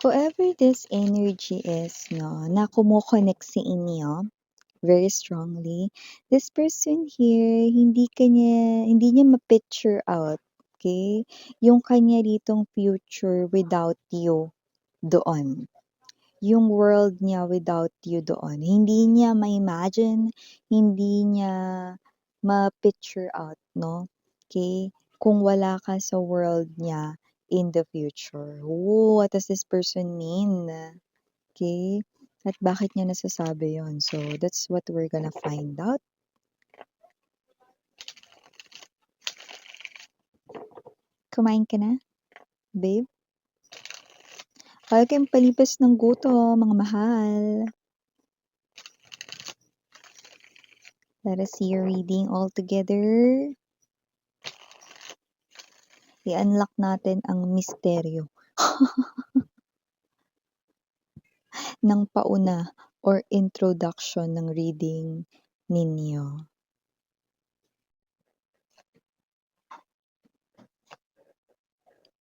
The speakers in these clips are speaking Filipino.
Whoever this energy is, no, na kumo-connect sa inyo very strongly, this person here, hindi niya ma-picture out, okay? Yung kanya ditong future without you doon. Yung world niya without you doon. Hindi niya ma-imagine, hindi niya ma-picture out, no? Okay? Kung wala ka sa world niya in the future. Oh, what does this person mean? Okay? At bakit niya nasasabi yon? So, that's what we're gonna find out. Kumain ka na, babe? Huwag kayong palipas ng gutom, mga mahal. Let us see your reading all together. I-unlock natin ang misteryo ng pauna or introduction ng reading ninyo.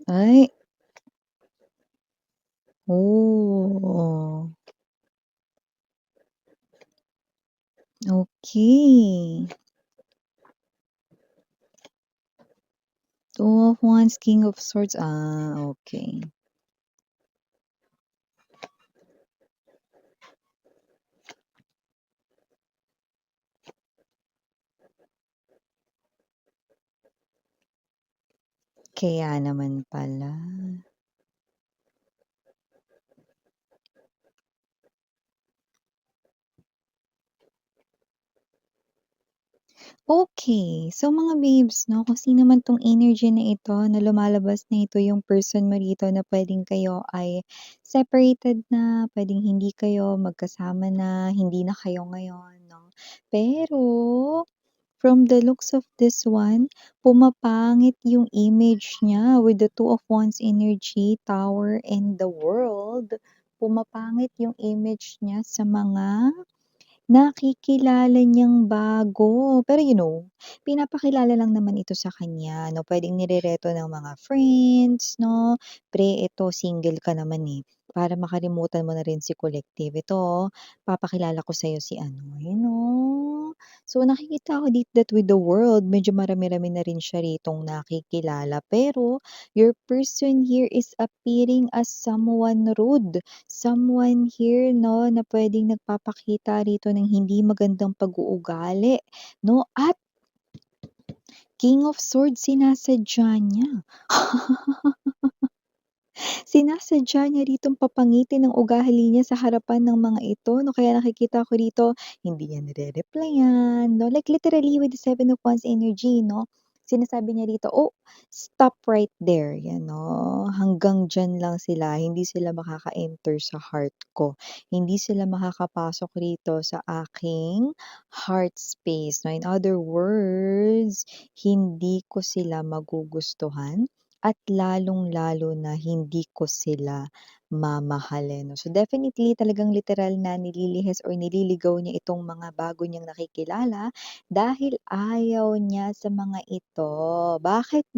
Ay! Oh! Okay. Two of Wands, King of Swords. Okay. Kaya naman pala. Okay. So, mga babes 'no, kung sino man 'tong energy na ito na lumalabas na ito yung person mo rito na puwedeng kayo ay separated na, puwedeng hindi kayo magkasama na, hindi na kayo ngayon 'no. Pero, from the looks of this one, pumapangit yung image niya with the Two of Wands energy, Tower, and the World. Pumapangit yung image niya sa mga nakikilala niyang bago. Pero pinapakilala lang naman ito sa kanya 'no, puwedeng nirereto ng mga friends 'no, "Pre, eto single ka naman, eh, para makalimutan mo na rin si collective. Ito, papakilala ko sa'yo si ano." Yun, oh. So, nakikita ko dito that with the world, medyo marami-rami na rin siya ritong nakikilala. Pero your person here is appearing as someone rude. Someone here 'no, na puwedeng nagpapakita rito ng hindi magandang pag-uugali 'no, at King of Swords sinasadya niya. Sinasadya niya ritong papangitin ang ugali niya sa harapan ng mga ito 'no, kaya nakikita ko rito hindi niya nire-replyan 'no, like literally with the Seven of Wands energy 'no, sinasabi niya rito, "Oh, stop right there." 'Yan 'no, hanggang diyan lang sila, hindi sila makaka-enter sa heart ko. Hindi sila makakapasok rito sa aking heart space 'no. In other words, hindi ko sila magugustuhan at lalong-lalo na hindi ko sila mamahalin 'no. So, definitely talagang literal na nililihis or nililigaw niya itong mga bago niyang nakikilala dahil ayaw niya sa mga ito. Bakit?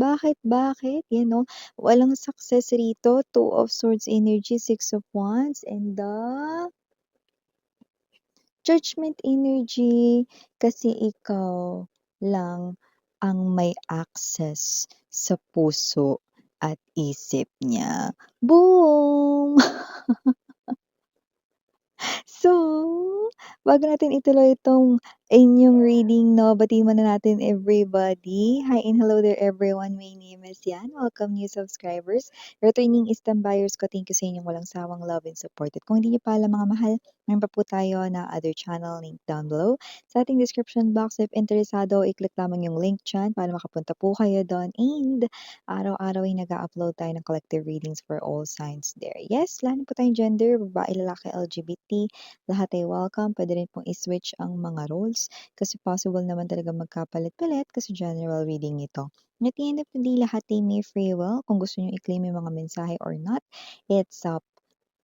'Yan 'no, walang success rito, Two of Swords energy, Six of Wands, and the Judgment energy. Kasi ikaw lang ang may access sa puso at isip niya. Boom! So, bago natin ituloy itong inyong reading 'no, batiin muna natin everybody. Hi and hello there everyone, my name is Yan. Welcome new subscribers, returning Eastern buyers ko, thank you sa inyong walang sawang love and support. At kung hindi niyo pa alam mga mahal, meron pa po tayo na other channel link down below sa ating description box. If interesado, i-click lamang yung link diyan para makapunta po kayo doon, and araw-araw ay nag-a-upload tayo ng collective readings for all signs there. Yes, lalo po tayong gender, babae, lalaki, LGBT, lahat ay welcome. Puwede rin pong i-switch ang mga roles kasi possible naman talaga magkapalit-palit kasi general reading ito. At the end of the day, lahat ay may free will. Kung gusto niyo i-claim yung mga mensahe or not, it's up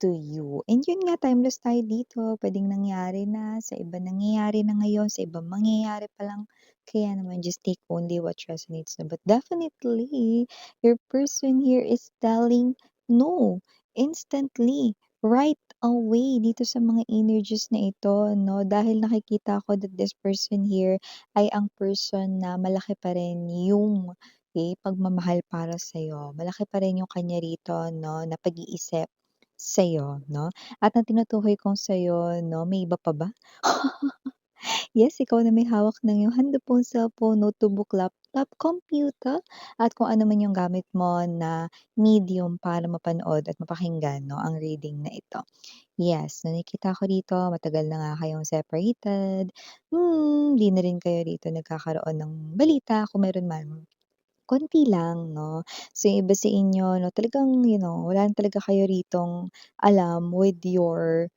to you. And yun nga, timeless tayo dito. Puwedeng nangyari na, sa iba nangyayari na ngayon, sa iba mangyayari pa lang. Kaya naman, just take only what resonates na. But definitely, your person here is telling no. instantly, right away dito sa mga energies na ito 'no, dahil nakikita ko that this person here ay ang person na malaki pa rin yung, pagmamahal para sa'yo. Malaki pa rin yung kanya rito 'no, na pag-iisip sa'yo 'no. At ang tinutukoy kong sa'yo 'no, may iba pa ba? Yes, ikaw na may hawak ng iyong handphone, cellphone, notebook, laptop, computer, at kung ano man yung gamit mo na medium para mapanood at mapakinggan 'no, ang reading na ito. Yes, nakikita ko dito matagal na nga kayong separated, 'di na rin kayo dito nagkakaroon ng balita kung meron man, konti lang 'no. So, yung iba sa inyo 'no, talagang wala na talaga kayo ritong alam with your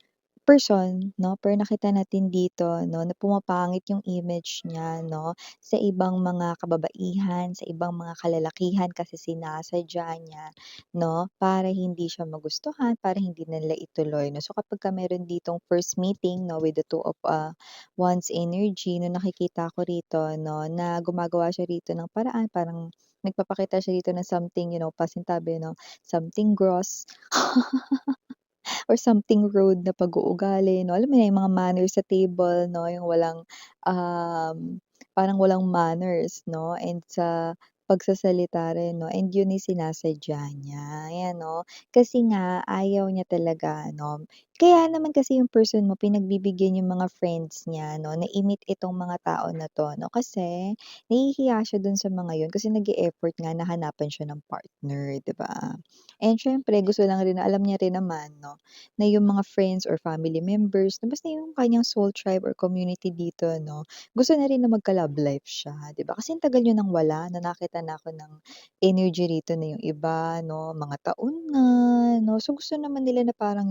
person 'no, pero nakita natin dito 'no, na pumapangit yung image niya 'no, sa ibang mga kababaihan, sa ibang mga kalalakihan kasi sinasadya niya 'no, para hindi siya magustuhan, para hindi na nila ituloy 'no. So, kapagka meron ditong first meeting 'no, with the two of, one's energy na nakikita ko rito 'no, na gumagawa siya rito ng paraan, parang nagpapakita siya dito ng something pasintabi 'no, something gross. Or something rude na pag-uugali 'no, alam mo na yung mga manners sa table 'no, yung walang, parang walang manners 'no, and sa pagsasalita rin 'no, and yun yung sinasadya niya, ayan 'no. Kasi nga ayaw niya talaga 'no, kaya naman kasi yung person mo pinagbibigyan yung mga friends niya 'no, na i-meet itong mga tao na 'to 'no, kasi nahihiya siya dun sa mga yun kasi nag-e-effort nga na hanapan siya ng partner, 'di ba? And siyempre gusto lang rin na alam niya rin naman 'no, na yung mga friends or family members na basta yung kanyang soul tribe or community dito 'no, gusto na rin na magka-love life siya, 'di ba? Kasi ang tagal niyo nang wala na nakita na ako ng energy rito na yung iba 'no, mga taon na 'no. So, gusto naman nila na parang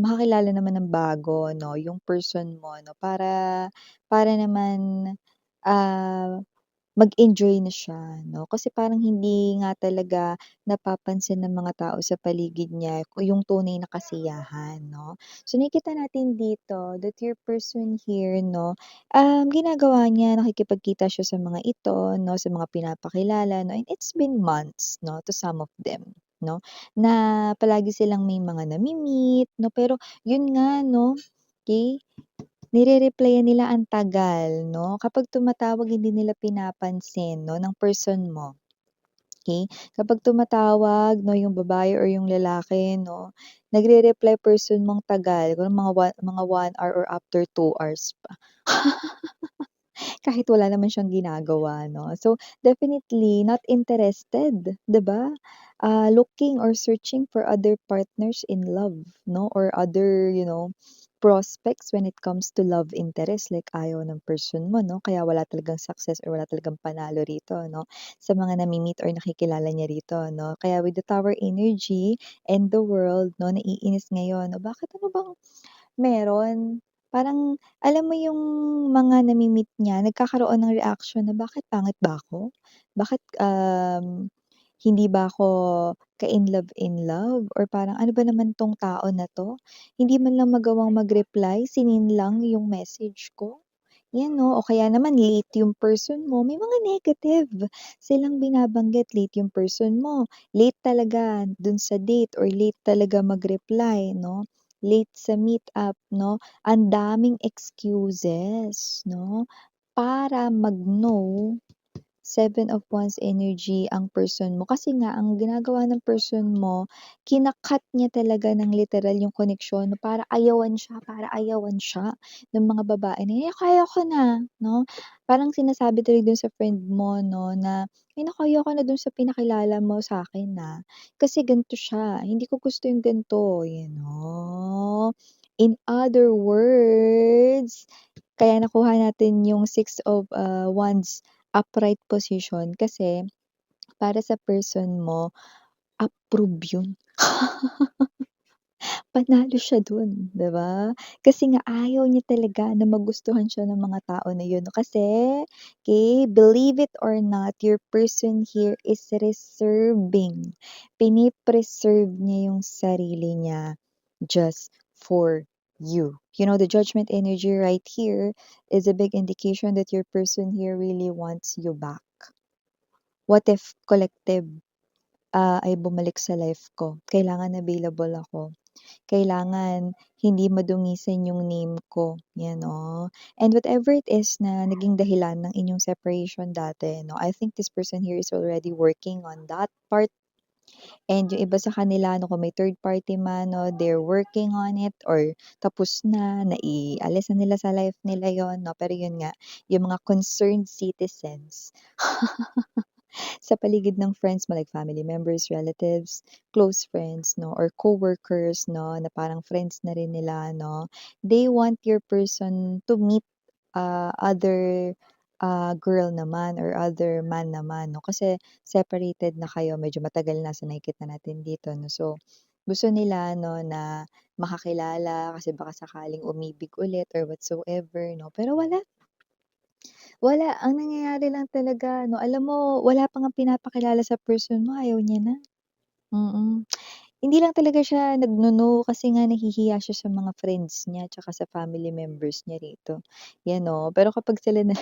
makakilala naman ng bago 'no, yung person mo 'no, para naman, ah mag-enjoy na siya 'no, kasi parang hindi nga talaga napapansin ng mga tao sa paligid niya kung yung tunay na kasiyahan 'no. So, nakikita natin dito that your person here 'no, ginagawa niya nakikipagkita siya sa mga ito 'no, sa mga pinapakilala 'no, and it's been months 'no, to some of them 'no, na palagi silang may mga nami-meet 'no, pero yun nga 'no, okey, nire-replyan nila ang tagal 'no, kapag tumatawag hindi nila pinapansin 'no, ng person mo, okey? Kapag tumatawag 'no, yung babae or yung lalaki 'no, nagre-reply person mong tagal, siguro mga 1 hour or after 2 hours pa. Kahit wala naman siyang ginagawa 'no. So, definitely not interested, 'di ba? Looking or searching for other partners in love 'no, or other, prospects when it comes to love interest, like ayaw ng person mo 'no, kaya wala talagang success or wala talagang panalo rito 'no, sa mga nami-meet or nakikilala niya rito 'no. Kaya with the Tower energy and the world 'no, naiinis ngayon 'no, bakit ano bang meron? Parang alam mo yung mga nami-meet niya nagkakaroon ng reaction na, "Bakit pangit ba ako? Bakit, hindi ba ako ka-in love or parang ano ba naman 'tong tao na 'to? Hindi man lang magawang mag-reply, sinin lang yung message ko." 'Yan 'no, o kaya naman late yung person mo, may mga negative silang binabanggit, late yung person mo, late talaga dun sa date or late talaga mag-reply 'no, late sa meet up 'no, ang daming excuses 'no, para mag-no. Seven of Wands energy ang person mo kasi nga ang ginagawa ng person mo, niya talaga ng literal yung koneksyon para ayawan siya ng mga babae na, "Eh, ayoko na," 'no? Parang sinasabi tuloy dun sa friend mo 'no na, "Ay naku, ayoko na dun sa pinakilala mo sa'kin, kasi gan'to siya, hindi ko gusto yung gan'to." You know? In other words, kaya nakuha natin yung Six of, Wands upright position kasi para sa person mo, approve yun. Panalo siya dun, 'di ba? Kasi nga ayaw niya talaga na magustuhan siya ng mga tao na yun kasi, okay, believe it or not, your person here is reserving. Pini-preserve niya yung sarili niya just for you. You know, the judgment energy right here is a big indication that your person here really wants you back. What if collective ay bumalik sa life ko. Kailangan available ako. Kailangan hindi madungisan yung name ko, 'yan, oh. And whatever it is na naging dahilan ng inyong separation dati 'no, I think this person here is already working on that part. And yung iba sa kanila 'no, kung may third party man 'no, they're working on it or tapos na, naialis na nila sa life nila yon 'no. Pero yun nga, yung mga concerned citizens sa paligid ng friends mo like family members, relatives, close friends 'no, or coworkers 'no, na parang friends na rin nila 'no, they want your person to meet, other, girl naman or other man naman 'no, kasi separated na kayo, medyo matagal na sa nakikita natin dito 'no. So, gusto nila 'no na makakilala kasi baka sakaling umibig ulit or whatsoever 'no, pero wala. Wala, ang nangyayari lang talaga 'no, alam mo wala pa ngang pinapakilala sa person mo ayaw niya na, mm. Hindi lang talaga siya nagno-no kasi nga nahihiya siya sa mga friends niya tsaka sa family members niya rito, 'yan 'no. Pero kapag sila na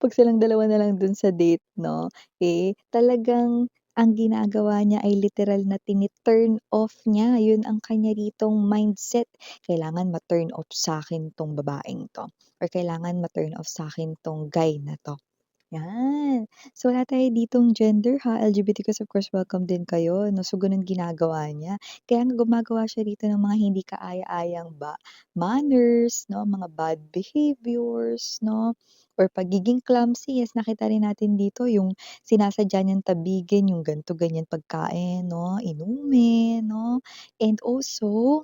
'pag silang dalawa na lang dun sa date 'no, eh, talagang ang ginagawa niya ay literal na tini-turn off niya, yun ang kanya ritong mindset. Kailangan ma-turn off sa'kin 'tong babaeng 'to or kailangan ma-turn off sa'kin 'tong guy na 'to. 'Yan. So, wala tayo ditong gender ha, LGBTQs of course welcome din kayo 'no, so gano'n ginagawa niya. Kaya nga gumagawa siya rito ng mga hindi kaaya-ayang manners 'no, mga bad behaviors 'no, or pagiging clumsy. Yes, nakita rin natin dito yung sinasadya niyang tabigin yung ganito, ganyan pagkain 'no, inumin 'no, and also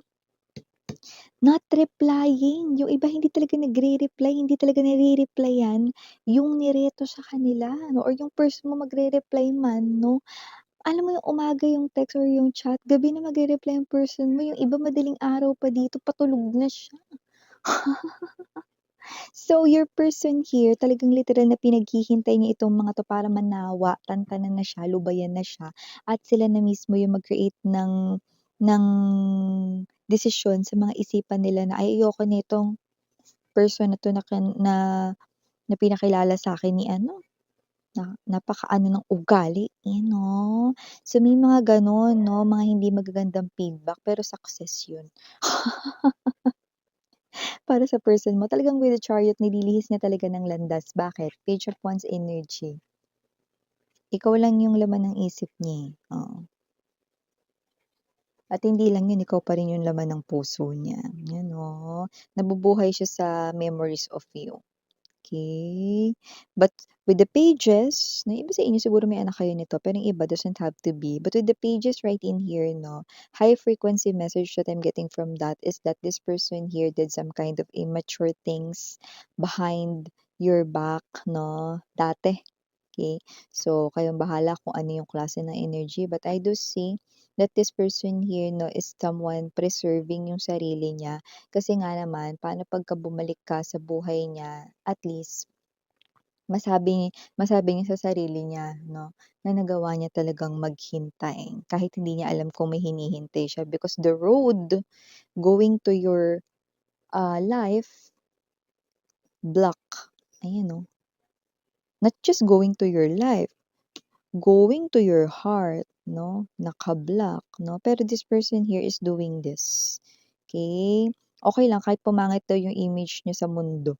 not replying, yung iba hindi talaga nagre-reply, hindi talaga nare-replyan yung nireto sa kanila 'no or yung person mo magre-reply man 'no. Alam mo yung umaga yung text or yung chat, gabi na magre-reply yung person mo, yung iba madaling araw pa dito patulog na siya. So, your person here talagang literal na pinaghihintay niya itong mga 'to para manawa, tantanan na siya, lubayan na siya at sila na mismo yung mag-create ng desisyon sa mga isipan nila na, "Ay ayoko nitong person na 'to na pinakilala sa'kin ni ano, na napakaano ng ugali, eh, 'no?" So, may mga gano'n 'no, mga hindi magagandang feedback pero success 'yun. Para sa person mo talagang with the chariot nililihis niya talaga ng landas, bakit? Page of Wands energy. Ikaw lang yung laman ng isip niya, eh, oo. At hindi lang yun, ikaw pa rin yung laman ng puso niya, 'yan, oh. Nabubuhay siya sa memories of you. Okay, but with the pages na iba sa inyo siguro may anak kayo nito, pero yung iba doesn't have to be. But with the pages right in here 'no, high frequency message that I'm getting from that is that this person here did some kind of immature things behind your back 'no, dati. Okay, so kayong bahala kung ano yung klase ng energy, but I do see that this person here 'no, is someone preserving yung sarili niya. Kasi nga naman paano pagka bumalik ka sa buhay niya, at least masabi niya sa sarili niya 'no, na nagawa niya talagang maghintay kahit hindi niya alam kung may hinihintay siya because the road going to your, life block. Ayan oh, not just going to your life, going to your heart 'no, naka-block 'no, pero this person here is doing this, okay. Okay lang kahit pumangit daw yung image niya sa mundo.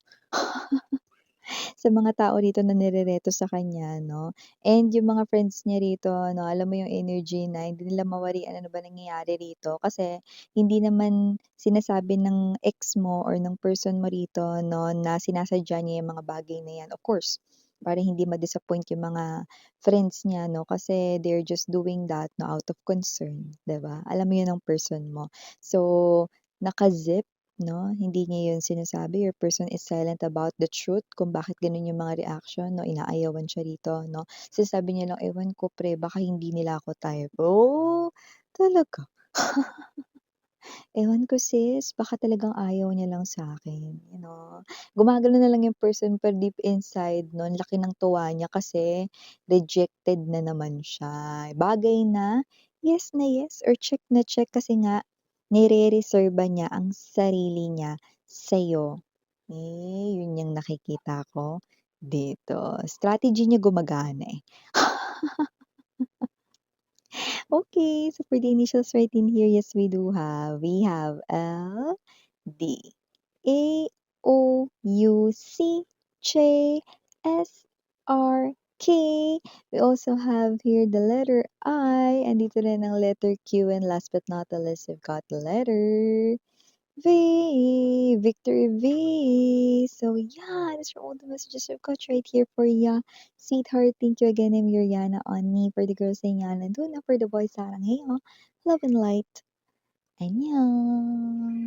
Sa mga tao rito na nirereto sa kanya 'no, and yung mga friends niya rito 'no, alam mo yung energy na hindi nila mawarian ano ba nangyayari rito kasi hindi naman sinasabi ng ex mo or ng person mo rito 'no, na sinasadya niya yung mga bagay na yan. Of course, para hindi ma-disappoint yung mga friends niya 'no, kasi they're just doing that 'no, out of concern, 'di ba? Alam mo yun ang person mo. So, naka-zip 'no, hindi niya 'yun sinasabi, your person is silent about the truth kung bakit gano'n yung mga reaction 'no, inaayawan siya rito 'no. Sinasabi niya lang, "Ewan ko pre, baka hindi nila ako type." Oh, talaga? Ewan ko sis, baka talagang ayaw niya lang sa'kin, you know. Gumagano na lang yung person pero deep inside 'no, ang laki ng tuwa niya kasi rejected na naman siya. Bagay na yes or check na check kasi nga nirereserba niya ang sarili niya sa'yo. Eh, yun yung nakikita ko dito. Strategy niya gumagana, eh. Okay, so for the initials right in here, yes, we have L, D, A, O, U, C, J, S, R, K. We also have here the letter I, and dito rin ang letter Q, and last but not the least, we've got the letter V, Victor V. So yeah, these are all the messages I've got right here for ya. Sweetheart, thank you again, I'm Yuriana on me. For the girls, Yan, and na for the boys, Sarang, hey, love and light. Annyeong.